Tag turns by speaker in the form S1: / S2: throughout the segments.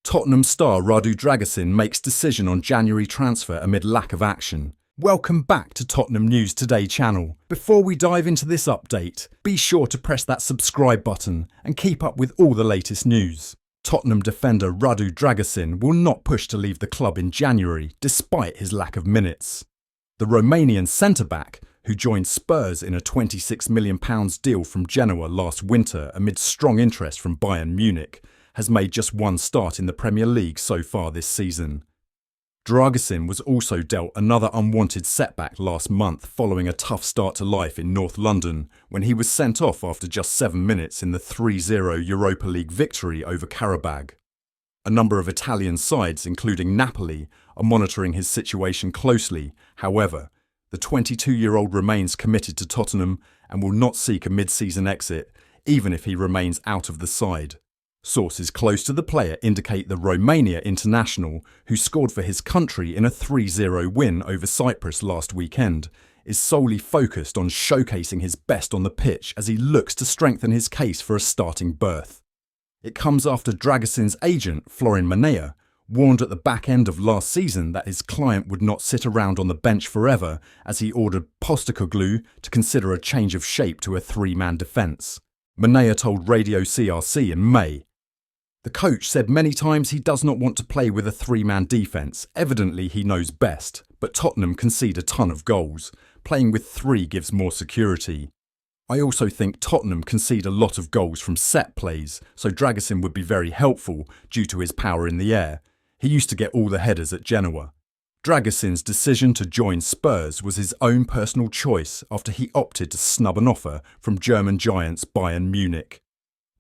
S1: Tottenham star Radu Dragusin makes decision on January transfer amid lack of action. Welcome back to Tottenham News Today channel. Before we dive into this update, be sure to press that subscribe button and keep up with all the latest news. Tottenham defender Radu Dragusin will not push to leave the club in January despite his lack of minutes. The Romanian centre-back, who joined Spurs in a £26 million deal from Genoa last winter amid strong interest from Bayern Munich, has made just one start in the Premier League so far this season. Dragusin was also dealt another unwanted setback last month following a tough start to life in North London when he was sent off after just 7 minutes in the 3-0 Europa League victory over Qarabag. A number of Italian sides, including Napoli, are monitoring his situation closely. However, the 22-year-old remains committed to Tottenham and will not seek a mid-season exit, even if he remains out of the side. Sources close to the player indicate the Romania international, who scored for his country in a 3-0 win over Cyprus last weekend, is solely focused on showcasing his best on the pitch as he looks to strengthen his case for a starting berth. It comes after Dragusin's agent, Florin Manea, warned at the back end of last season that his client would not sit around on the bench forever as he ordered Postecoglou to consider a change of shape to a three-man defence. Manea told Radio CRC in May. The coach said many times he does not want to play with a three-man defence. Evidently he knows best, but Tottenham concede a ton of goals. Playing with three gives more security. I also think Tottenham concede a lot of goals from set plays, so Dragusin would be very helpful due to his power in the air. He used to get all the headers at Genoa. Dragusin's decision to join Spurs was his own personal choice after he opted to snub an offer from German giants Bayern Munich.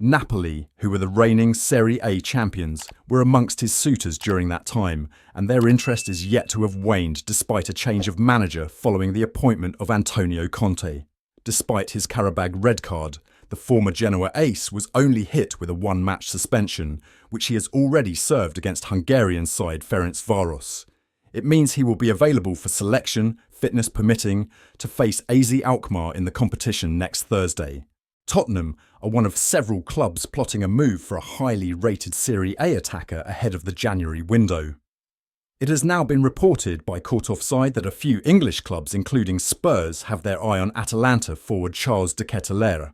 S1: Napoli, who were the reigning Serie A champions, were amongst his suitors during that time, and their interest is yet to have waned despite a change of manager following the appointment of Antonio Conte. Despite his Qarabag red card, the former Genoa ace was only hit with a one-match suspension, which he has already served against Hungarian side Ferencváros. It means he will be available for selection, fitness permitting, to face AZ Alkmaar in the competition next Thursday. Tottenham are one of several clubs plotting a move for a highly rated Serie A attacker ahead of the January window. It has now been reported by CaughtOffside that a few English clubs, including Spurs, have their eye on Atalanta forward Charles De Ketelaere.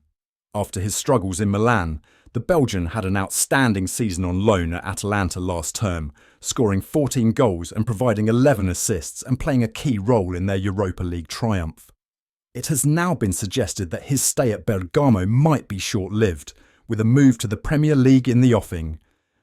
S1: After his struggles in Milan, the Belgian had an outstanding season on loan at Atalanta last term, scoring 14 goals and providing 11 assists and playing a key role in their Europa League triumph. It has now been suggested that his stay at Bergamo might be short-lived, with a move to the Premier League in the offing.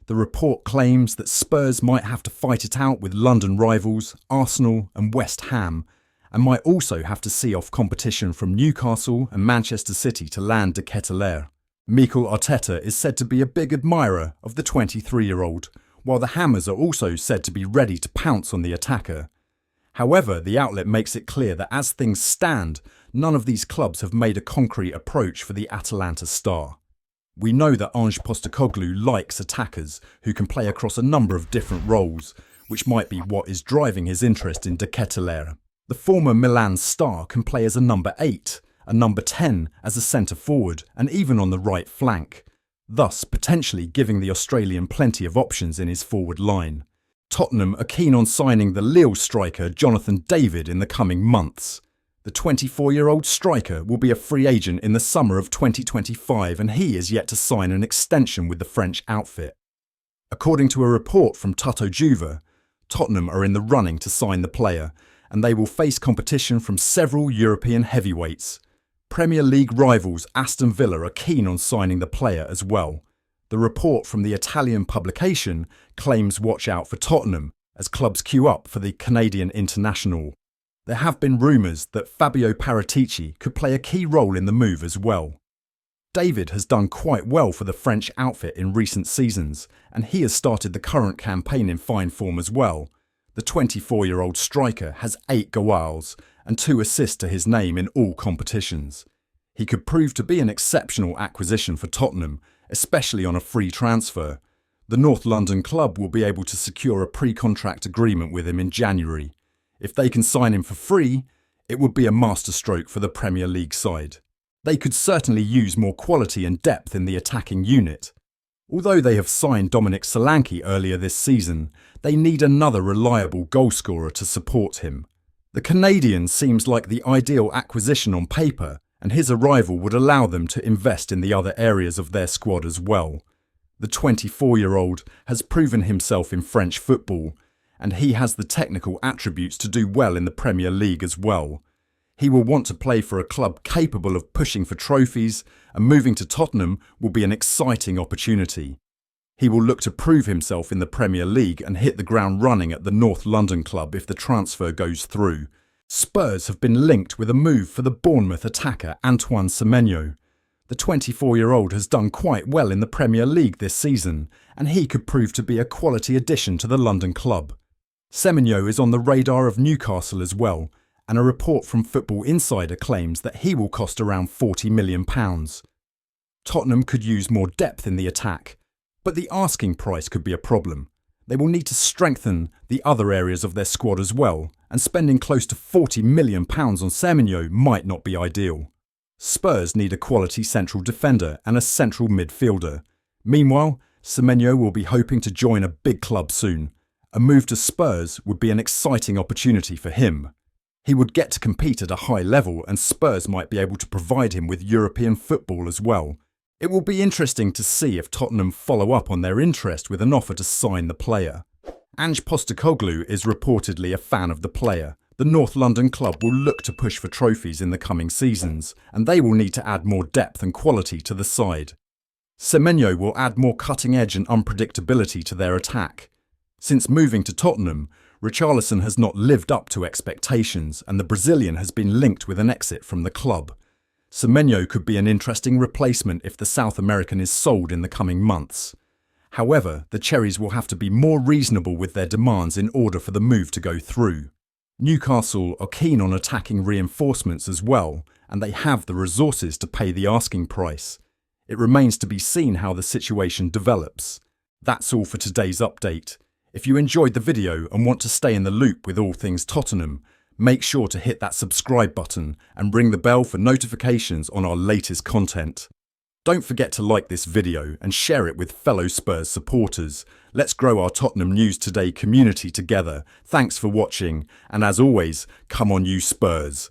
S1: The report claims that Spurs might have to fight it out with London rivals Arsenal and West Ham, and might also have to see off competition from Newcastle and Manchester City to land De Ketelaere. Mikel Arteta is said to be a big admirer of the 23-year-old, while the Hammers are also said to be ready to pounce on the attacker. However, the outlet makes it clear that as things stand, none of these clubs have made a concrete approach for the Atalanta star. We know that Postecoglou likes attackers who can play across a number of different roles, which might be what is driving his interest in De Ketelaere. The former Milan star can play as a number 8, a number 10 as a centre-forward, and even on the right flank, thus potentially giving the Australian plenty of options in his forward line. Tottenham are keen on signing the Lille striker Jonathan David in the coming months. The 24-year-old striker will be a free agent in the summer of 2025 and he is yet to sign an extension with the French outfit. According to a report from Tutto Juve, Tottenham are in the running to sign the player and they will face competition from several European heavyweights. Premier League rivals Aston Villa are keen on signing the player as well. The report from the Italian publication claims watch out for Tottenham as clubs queue up for the Canadian international. There have been rumours that Fabio Paratici could play a key role in the move as well. David has done quite well for the French outfit in recent seasons, and he has started the current campaign in fine form as well. The 24-year-old striker has 8 goals and 2 assists to his name in all competitions. He could prove to be an exceptional acquisition for Tottenham, especially on a free transfer. The North London club will be able to secure a pre-contract agreement with him in January. If they can sign him for free, it would be a masterstroke for the Premier League side. They could certainly use more quality and depth in the attacking unit. Although they have signed Dominic Solanke earlier this season, they need another reliable goalscorer to support him. The Canadian seems like the ideal acquisition on paper, and his arrival would allow them to invest in the other areas of their squad as well. The 24-year-old has proven himself in French football, and he has the technical attributes to do well in the Premier League as well. He will want to play for a club capable of pushing for trophies, and moving to Tottenham will be an exciting opportunity. He will look to prove himself in the Premier League and hit the ground running at the North London club if the transfer goes through. Spurs have been linked with a move for the Bournemouth attacker Antoine Semenyo. The 24-year-old has done quite well in the Premier League this season, and he could prove to be a quality addition to the London club. Semenyo is on the radar of Newcastle as well, and a report from Football Insider claims that he will cost around £40 million. Tottenham could use more depth in the attack, but the asking price could be a problem. They will need to strengthen the other areas of their squad as well, and spending close to £40 million on Semenyo might not be ideal. Spurs need a quality central defender and a central midfielder. Meanwhile, Semenyo will be hoping to join a big club soon. A move to Spurs would be an exciting opportunity for him. He would get to compete at a high level, and Spurs might be able to provide him with European football as well. It will be interesting to see if Tottenham follow up on their interest with an offer to sign the player. Ange Postecoglou is reportedly a fan of the player. The North London club will look to push for trophies in the coming seasons, and they will need to add more depth and quality to the side. Semenyo will add more cutting edge and unpredictability to their attack. Since moving to Tottenham, Richarlison has not lived up to expectations, and the Brazilian has been linked with an exit from the club. Semenyo could be an interesting replacement if the South American is sold in the coming months. However, the Cherries will have to be more reasonable with their demands in order for the move to go through. Newcastle are keen on attacking reinforcements as well, and they have the resources to pay the asking price. It remains to be seen how the situation develops. That's all for today's update. If you enjoyed the video and want to stay in the loop with all things Tottenham, make sure to hit that subscribe button and ring the bell for notifications on our latest content. Don't forget to like this video and share it with fellow Spurs supporters. Let's grow our Tottenham News Today community together. Thanks for watching, and as always, come on you Spurs.